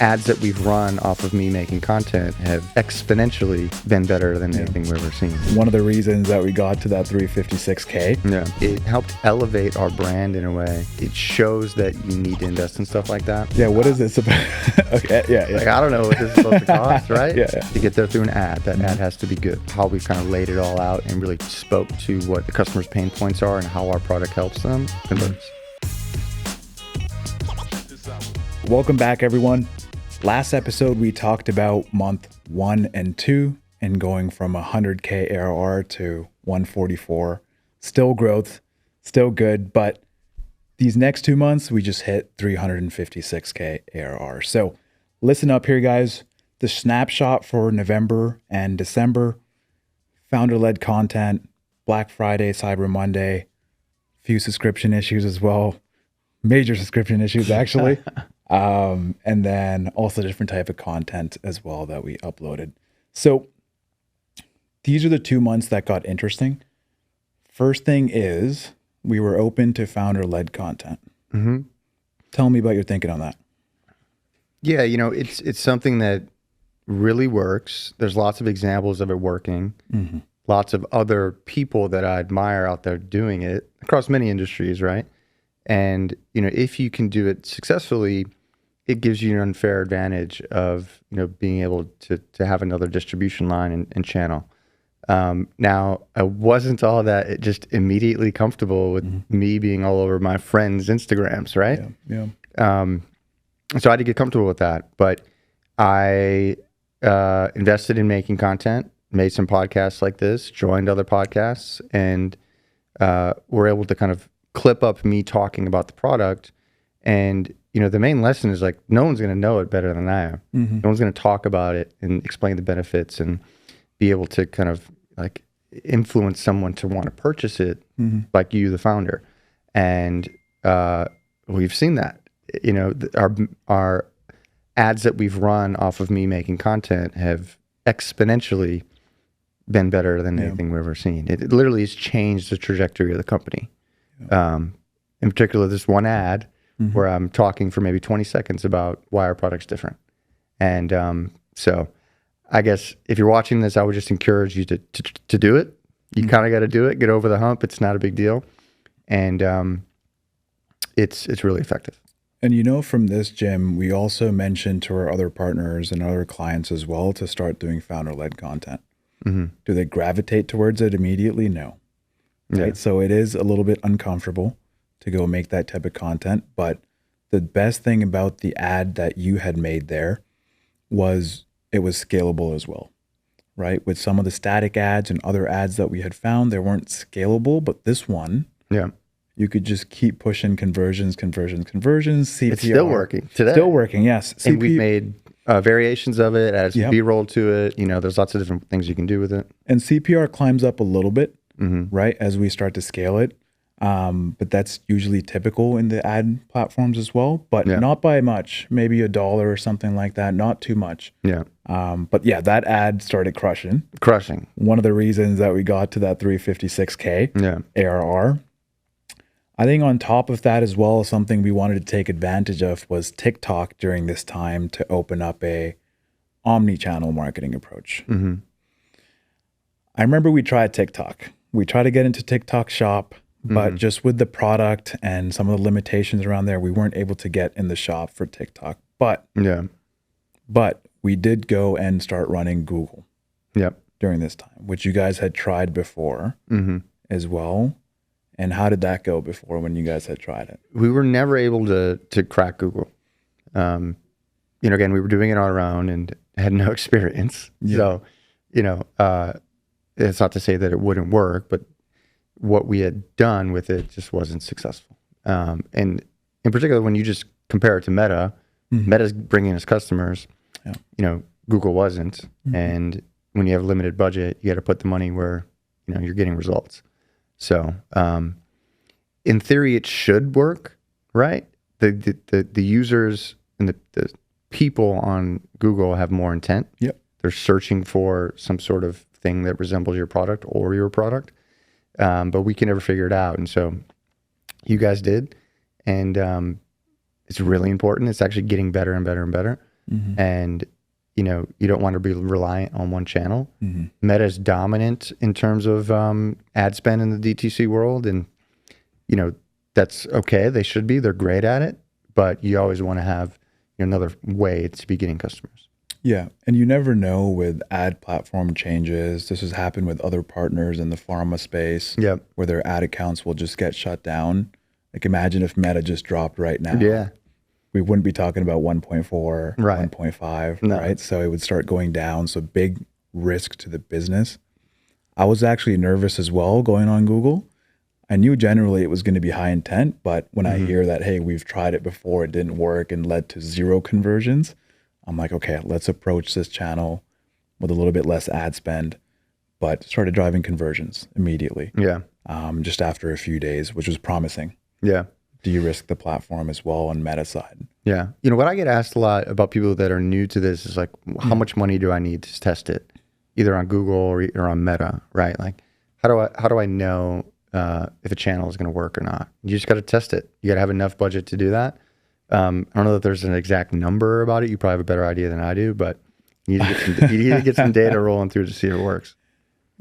ads that we've run off of me making content have exponentially been better than anything we've ever seen. One of the reasons that we got to that 356K. Yeah. It helped elevate our brand in a way. It shows that you need to invest in stuff like that. Yeah, what is this about? Okay, yeah. Like, I don't know what this is supposed to cost, right? Yeah. To get there through an ad, that ad has to be good. How we kind of laid it all out and really spoke to what the customer's pain points are and how our product helps them converts. Welcome back, everyone. Last episode, we talked about month 1 and 2 and going from 100K ARR to 144. Still growth, still good, but these next 2 months, we just hit 356K ARR. So listen up here, guys. The snapshot for November and December, founder-led content, Black Friday, Cyber Monday, few subscription issues as well, major subscription issues actually. And then also different type of content as well that we uploaded. So these are the 2 months that got interesting. First thing is we were open to founder-led content. Mm-hmm. Tell me about your thinking on that. Yeah, it's something that really works. There's lots of examples of it working. Mm-hmm. Lots of other people that I admire out there doing it across many industries, right? And, if you can do it successfully, it gives you an unfair advantage of, being able to have another distribution line and channel. Now, I wasn't all that just immediately comfortable with me being all over my friends' Instagrams, right? Yeah. So I had to get comfortable with that. But I invested in making content, made some podcasts like this, joined other podcasts, and were able to kind of clip up me talking about the product. And, the main lesson is like, no one's going to know it better than I am. Mm-hmm. No one's going to talk about it and explain the benefits and be able to kind of like influence someone to want to purchase it like you, the founder. And we've seen that, our ads that we've run off of me making content have exponentially been better than anything we've ever seen. It literally has changed the trajectory of the company. In particular, this one ad where I'm talking for maybe 20 seconds about why our product's different. And so I guess if you're watching this, I would just encourage you to do it. You kind of got to do it, get over the hump. It's not a big deal. And it's really effective. And from this, Jim, we also mentioned to our other partners and other clients as well to start doing founder-led content. Mm-hmm. Do they gravitate towards it immediately? No. Right. Yeah. So it is a little bit uncomfortable to go make that type of content. But the best thing about the ad that you had made there was it was scalable as well, right? With some of the static ads and other ads that we had found, they weren't scalable, but this one, you could just keep pushing conversions, CPR. It's still working today. Still working, yes. And we've made variations of it, added some B-roll to it. There's lots of different things you can do with it. And CPR climbs up a little bit, right, as we start to scale it. But that's usually typical in the ad platforms as well, but not by much, maybe $1 or something like that, not too much. Yeah. But that ad started crushing. One of the reasons that we got to that 356K ARR. I think on top of that as well, something we wanted to take advantage of was TikTok during this time to open up a omni-channel marketing approach. Mm-hmm. I remember we tried TikTok. We tried to get into TikTok shop, but just with the product and some of the limitations around there, we weren't able to get in the shop for TikTok. But we did go and start running Google during this time, which you guys had tried before as well. And how did that go before when you guys had tried it? We were never able to crack Google. Again, we were doing it on our own and had no experience. So, it's not to say that it wouldn't work, but what we had done with it just wasn't successful. And in particular, when you just compare it to Meta, Meta's bringing us customers, Google wasn't. And when you have a limited budget, you got to put the money where, you're getting results. So, in theory, it should work, right? The users and the people on Google have more intent. Yep. They're searching for some sort of thing that resembles your product or your product, but we can never figure it out. And so, you guys did, and it's really important. It's actually getting better and better and better. and you don't want to be reliant on one channel. Meta is dominant in terms of ad spend in the DTC world, and that's okay. They should be. They're great at it, but you always want to have another way to be getting customers. Yeah, and you never know with ad platform changes. This has happened with other partners in the pharma space, where their ad accounts will just get shut down. Like imagine if Meta just dropped right now. Yeah. We wouldn't be talking about 1.4, 1.5, right? So it would start going down. So big risk to the business. I was actually nervous as well going on Google. I knew generally it was going to be high intent, but when I hear that, hey, we've tried it before, it didn't work and led to 0 conversions, I'm like, okay, let's approach this channel with a little bit less ad spend, but started driving conversions immediately. Yeah. Just after a few days, which was promising. Yeah. De-risk the platform as well on Meta side. Yeah. What I get asked a lot about people that are new to this is like, how much money do I need to test it? Either on Google or on Meta, right? Like, how do I know if a channel is going to work or not? You just got to test it. You got to have enough budget to do that. I don't know that there's an exact number about it. You probably have a better idea than I do, but you need to get some data rolling through to see if it works.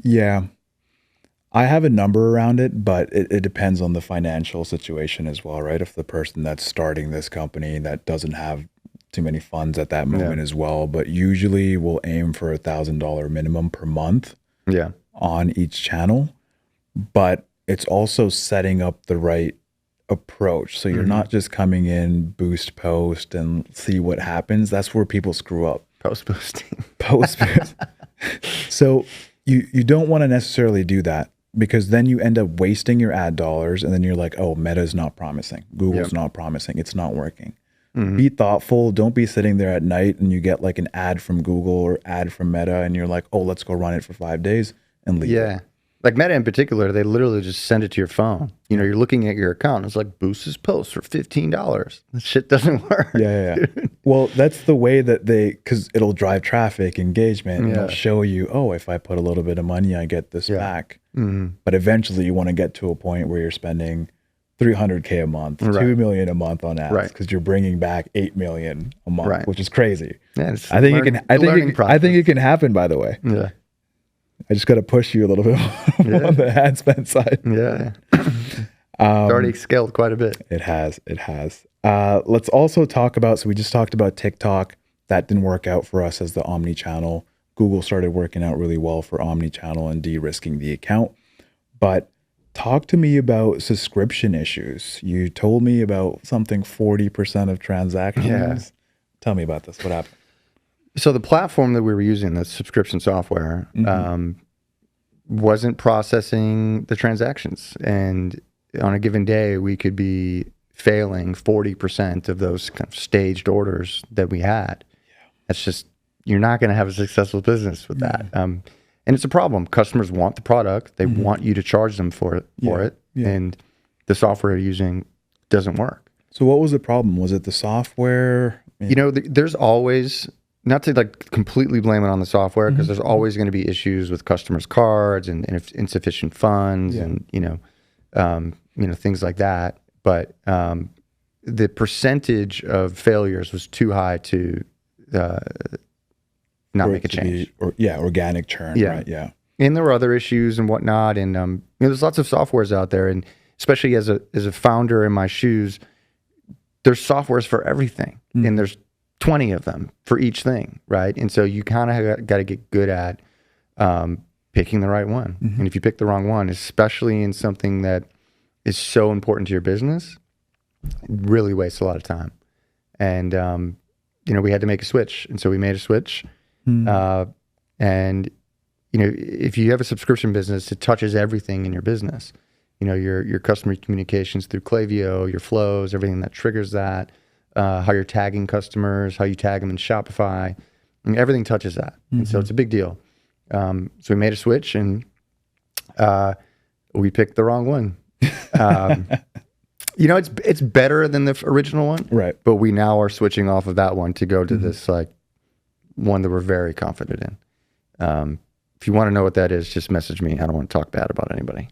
Yeah. I have a number around it, but it depends on the financial situation as well, right? If the person that's starting this company that doesn't have too many funds at that moment as well, but usually we'll aim for $1,000 minimum per month on each channel. But it's also setting up the right approach. So you're not just coming in, boost, post, and see what happens. That's where people screw up. Post boosting. So you don't want to necessarily do that, because then you end up wasting your ad dollars, and then you're like, oh, Meta's not promising. Google's not promising. It's not working. Be thoughtful. Don't be sitting there at night and you get like an ad from Google or ad from Meta and you're like, oh, let's go run it for 5 days and leave it. Like Meta in particular, they literally just send it to your phone. You're looking at your account. And it's like, boost this post for $15. That shit doesn't work. Yeah. Well, that's the way that because it'll drive traffic, engagement, and it'll show you, oh, if I put a little bit of money, I get this back. But eventually you want to get to a point where you're spending $300K a month, $2 million a month on ads, because you're bringing back $8 million a month, which is crazy. Yeah, I think it can happen, by the way. Yeah. I just got to push you a little bit more on the ad spend side. Yeah. It's already scaled quite a bit. It has. Let's also talk about, so we just talked about TikTok. That didn't work out for us as the omni-channel. Google started working out really well for omni-channel and de-risking the account. But talk to me about subscription issues. You told me about something 40% of transactions. Yeah. Tell me about this. What happened? So the platform that we were using, the subscription software, wasn't processing the transactions. And on a given day, we could be failing 40% of those kind of staged orders that we had. That's just, you're not going to have a successful business with that. And it's a problem. Customers want the product. They want you to charge them for it. And the software you're using doesn't work. So what was the problem? Was it the software? There's always, not to like completely blame it on the software, because there's always going to be issues with customers' cards and insufficient funds and, things like that. But the percentage of failures was too high to not make a change. Organic churn, right? Yeah. And there were other issues and whatnot. And there's lots of softwares out there, and especially as a founder in my shoes, there's softwares for everything, and there's 20 of them for each thing, right? And so you kind of got to get good at picking the right one. And if you pick the wrong one, especially in something that is so important to your business, it really wastes a lot of time. And we had to make a switch, and so we made a switch. And if you have a subscription business, it touches everything in your business. Your customer communications through Klaviyo, your flows, everything that triggers that, how you're tagging customers, how you tag them in Shopify, everything touches that. And so it's a big deal. So we made a switch, and we picked the wrong one. It's better than the original one, right? But we now are switching off of that one to go to this one that we're very confident in. If you want to know what that is, just message me. I don't want to talk bad about anybody.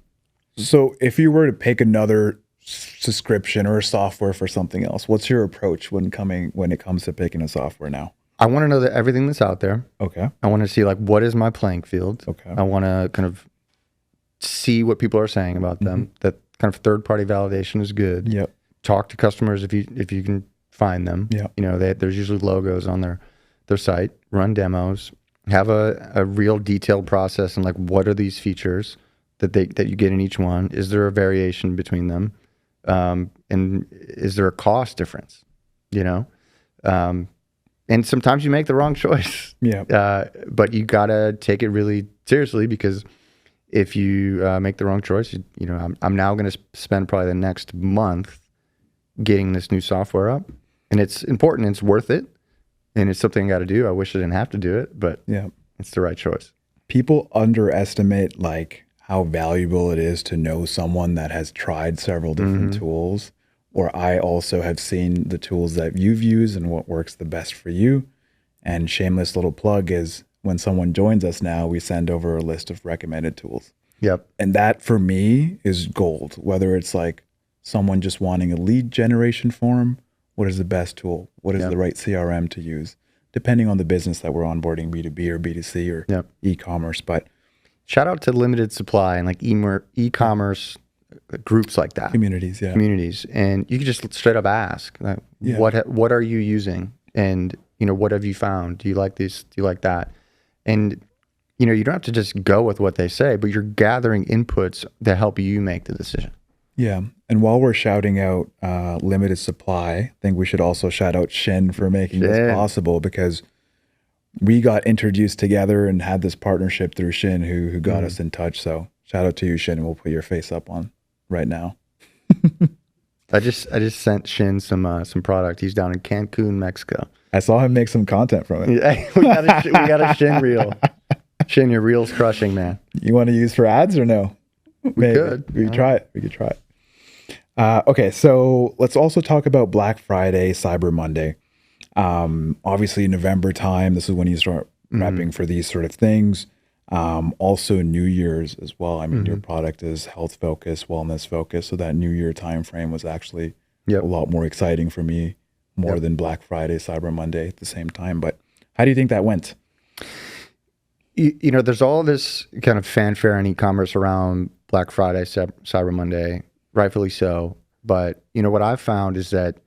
So if you were to pick another subscription or a software for something else, what's your approach when it comes to picking a software now? I want to know that everything that's out there. Okay. I want to see like what is my playing field. Okay. I want to kind of see what people are saying about them. That kind of third party validation is good. Yep. Talk to customers if you can find them. Yeah. You know, there's usually logos on their site. Run demos. Have a real detailed process and like what are these features that you get in each one? Is there a variation between them? And is there a cost difference? You know, and sometimes you make the wrong choice. Yeah. But you gotta take it really seriously, because if you make the wrong choice, you know, I'm now going to spend probably the next month getting this new software up, and it's important. It's worth it, and it's something I got to do. I wish I didn't have to do it, but Yeah. it's the right choice. People underestimate like how valuable it is to know someone that has tried several different tools, or I also have seen the tools that you've used and what works the best for you. And shameless little plug is when someone joins us now, we send over a list of recommended tools. Yep. And that for me is gold, whether it's like someone just wanting a lead generation form, what is the best tool? What is the right CRM to use? Depending on the business that we're onboarding, B2B or B2C or e-commerce. But shout out to limited supply and like e-commerce groups like that. Communities. And you can just straight up ask, like, what are you using? And, you know, what have you found? Do you like this? Do you like that? And, you know, you don't have to just go with what they say, but you're gathering inputs that help you make the decision. Yeah. And while we're shouting out limited supply, I think we should also shout out Shin for making this possible, because we got introduced together and had this partnership through Shin who got us in touch. So shout out to you, Shin, and we'll put your face up on right now. I just sent Shin some product. He's down in Cancun, Mexico. I saw him make some content from it. Yeah, we got a Shin reel. Shin, your reel's crushing, man. You want to use for ads or no? We could. We could try it. We could try it. Okay, so let's also talk about Black Friday, Cyber Monday. Obviously, November time, this is when you start prepping for these sort of things. Also, New Year's as well. I mean, your product is health focused, wellness focused. So that New Year time frame was actually a lot more exciting for me, more than Black Friday, Cyber Monday at the same time. But how do you think that went? You know, there's all this kind of fanfare in e-commerce around Black Friday, Cyber Monday, rightfully so. But, you know, what I've found is that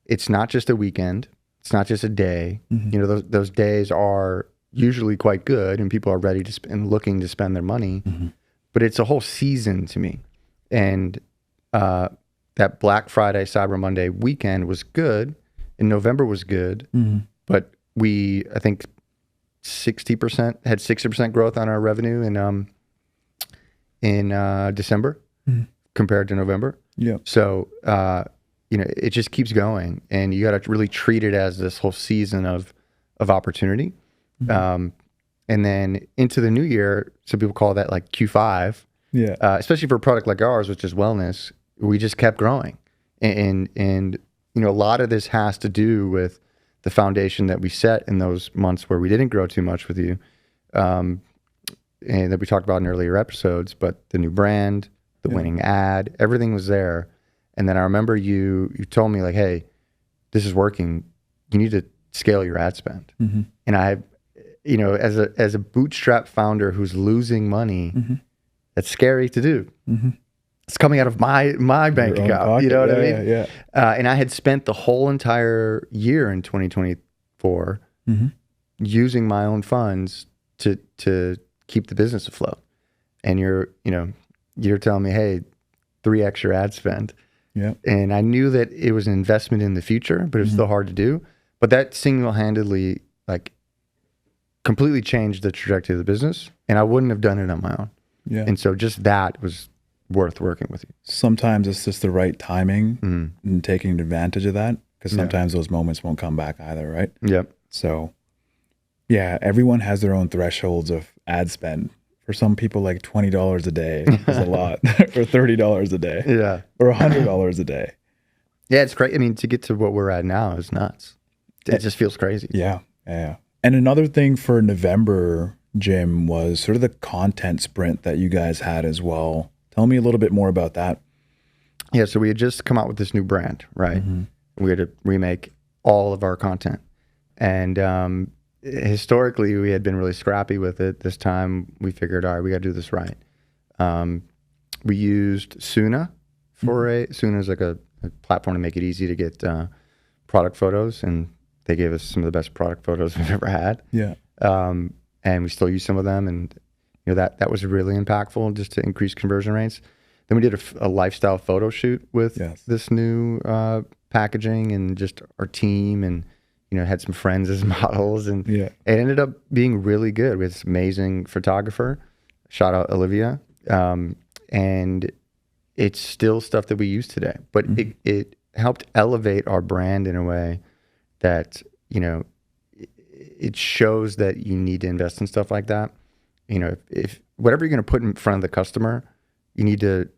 it's not just a weekend. It's not just a day. You know, those days are usually quite good and people are ready to and looking to spend their money. But it's a whole season to me. And that Black Friday, Cyber Monday weekend was good, and November was good. But I think 60% growth on our revenue in December compared to November. Yeah. So you know, it just keeps going, and you got to really treat it as this whole season of opportunity. And then into the new year, some people call that like Q5. Yeah. Especially for a product like ours, which is wellness, we just kept growing, and you know, a lot of this has to do with the foundation that we set in those months where we didn't grow too much with you, and that we talked about in earlier episodes. But the new brand, the winning ad, everything was there. And then I remember you told me like, hey, this is working. You need to scale your ad spend. And I, you know, as a bootstrap founder who's losing money, that's scary to do. It's coming out of my bank account. Pocket. You know what I mean? Yeah. And I had spent the whole entire year in 2024 using my own funds to keep the business afloat. And you're telling me, hey, 3x your ad spend. Yeah. And I knew that it was an investment in the future, but it was still hard to do. But that single-handedly, like, completely changed the trajectory of the business, and I wouldn't have done it on my own. Yeah. And so just that was worth working with you. Sometimes it's just the right timing and taking advantage of that, because sometimes those moments won't come back either, right? Yep. So, yeah, everyone has their own thresholds of ad spend. For some people, like $20 a day is a lot, or $30 a day, or $100 a day. Yeah, it's great. I mean, to get to what we're at now is nuts. It just feels crazy. Yeah. And another thing for November, Jim, was sort of the content sprint that you guys had as well. Tell me a little bit more about that. Yeah, so we had just come out with this new brand, right? We had to remake all of our content. And historically, we had been really scrappy with it. This time, we figured, all right, we got to do this right. We used Suna Suna is like a platform to make it easy to get product photos, and they gave us some of the best product photos we've ever had. Yeah. And we still use some of them, and that was really impactful just to increase conversion rates. Then we did a lifestyle photo shoot with this new packaging and just our team, and had some friends as models, and it ended up being really good. We had this amazing photographer, shout out Olivia, and it's still stuff that we use today, but it helped elevate our brand in a way that it shows that you need to invest in stuff like that. If whatever you're going to put in front of the customer, you need to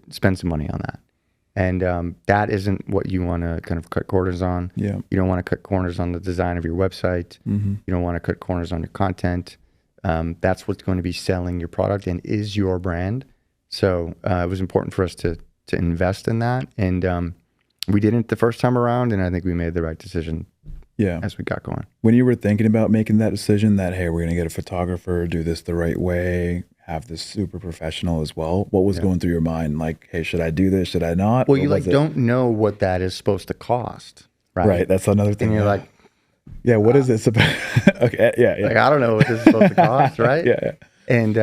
spend some money on that. And that isn't what you want to kind of cut corners on. Yeah. You don't want to cut corners on the design of your website. You don't want to cut corners on your content. That's what's going to be selling your product and is your brand. So it was important for us to invest in that. And we didn't the first time around, and I think we made the right decision as we got going. When you were thinking about making that decision that, hey, we're going to get a photographer, do this the right way, have this super professional as well, what was going through your mind? Like, hey, should I do this? Should I not? Well, you don't know what that is supposed to cost, right? Right. That's another thing. And you're like, what is this about? Okay. Yeah. Like, I don't know what this is supposed to cost, right? Yeah. And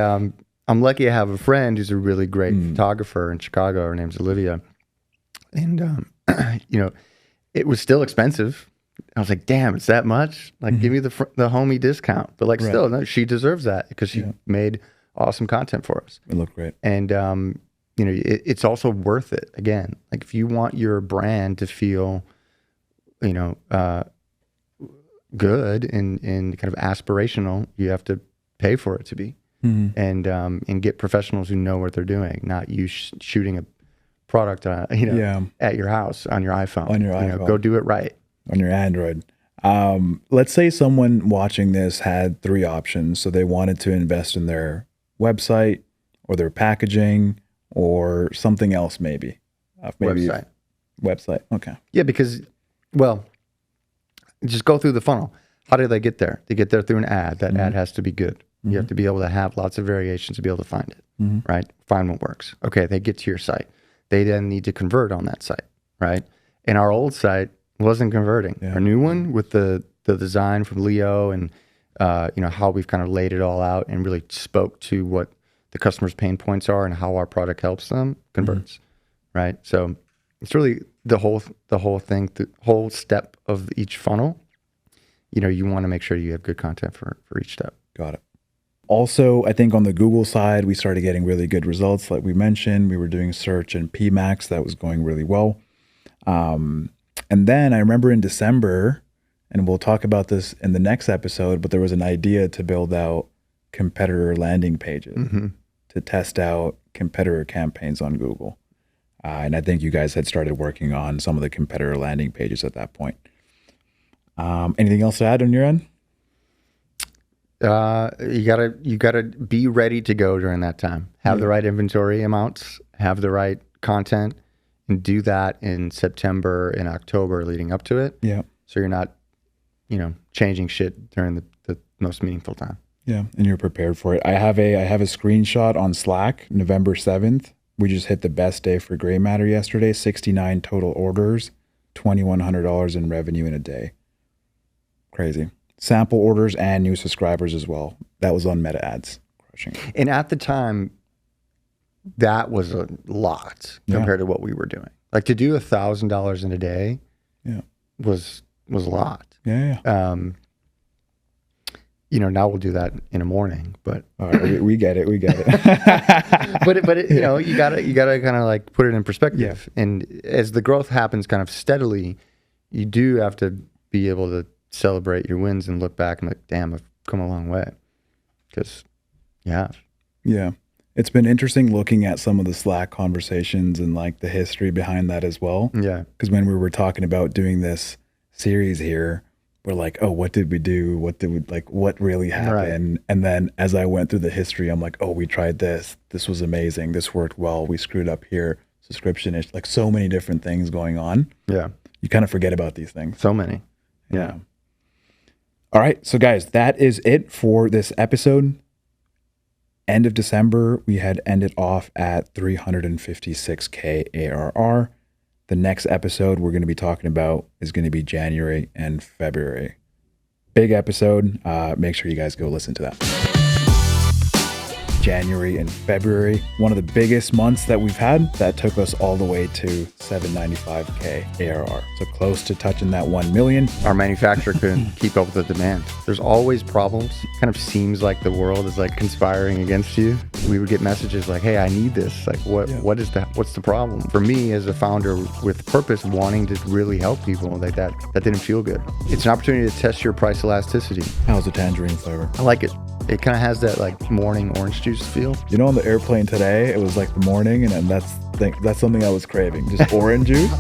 I'm lucky I have a friend who's a really great photographer in Chicago. Her name's Olivia. And, it was still expensive. I was like, damn, it's that much? Like, give me the homie discount. But still, no, she deserves that because she made awesome content for us. It looked great. And, it's also worth it. Again, like if you want your brand to feel, good and kind of aspirational, you have to pay for it to be. And get professionals who know what they're doing, not you shooting a product, at your house on your iPhone. On your iPhone. Go do it right. On your Android. Let's say someone watching this had 3 options. So they wanted to invest in their website or their packaging or something else maybe. Website. Okay. Yeah, because, just go through the funnel. How do they get there? They get there through an ad. That ad has to be good. You have to be able to have lots of variations to be able to find it, right? Find what works. Okay, they get to your site. They then need to convert on that site, right? And our old site wasn't converting. Our new one with the design from Leo and how we've kind of laid it all out and really spoke to what the customer's pain points are and how our product helps them converts, right? So it's really the whole thing, the whole step of each funnel. You want to make sure you have good content for each step. Got it. Also, I think on the Google side, we started getting really good results. Like we mentioned, we were doing search and PMAX. That was going really well. And then I remember in December, and we'll talk about this in the next episode, but there was an idea to build out competitor landing pages to test out competitor campaigns on Google. And I think you guys had started working on some of the competitor landing pages at that point. Anything else to add on your end? You gotta be ready to go during that time. Have the right inventory amounts, have the right content, and do that in September and October leading up to it. Yeah. So you're not, changing shit during the most meaningful time. Yeah, and you're prepared for it. I have a screenshot on Slack, November 7th. We just hit the best day for Graymatter yesterday. 69 total orders, $2,100 in revenue in a day. Crazy. Sample orders and new subscribers as well. That was on Meta Ads. Crushing. And at the time, that was a lot compared to what we were doing. Like to do $1,000 in a day was a lot. Yeah. Now we'll do that in a morning, but all right, we get it. but you gotta kind of like put it in perspective. Yeah. And as the growth happens kind of steadily, you do have to be able to celebrate your wins and look back and like, damn, I've come a long way. Because yeah. It's been interesting looking at some of the Slack conversations and like the history behind that as well. Yeah. Because when we were talking about doing this series here, we're like, oh, what did we do? What really happened? Right. And then as I went through the history, I'm like, oh, we tried this. This was amazing. This worked well. We screwed up here. Subscription-ish, like so many different things going on. Yeah. You kind of forget about these things. So many. Yeah. All right. So guys, that is it for this episode. End of December, we had ended off at 356K ARR. The next episode we're going to be talking about is going to be January and February. Big episode. Make sure you guys go listen to that. January and February, one of the biggest months that we've had. That took us all the way to 795K ARR. So close to touching that 1 million. Our manufacturer couldn't keep up with the demand. There's always problems. Kind of seems like the world is like conspiring against you. We would get messages like, hey, I need this. Like, what is that? What's the problem? For me as a founder with purpose, wanting to really help people, like that didn't feel good. It's an opportunity to test your price elasticity. How's the tangerine flavor? I like it. It kind of has that like morning orange juice feel. You know, on the airplane today, it was like the morning, and then that's something I was craving. Just orange juice.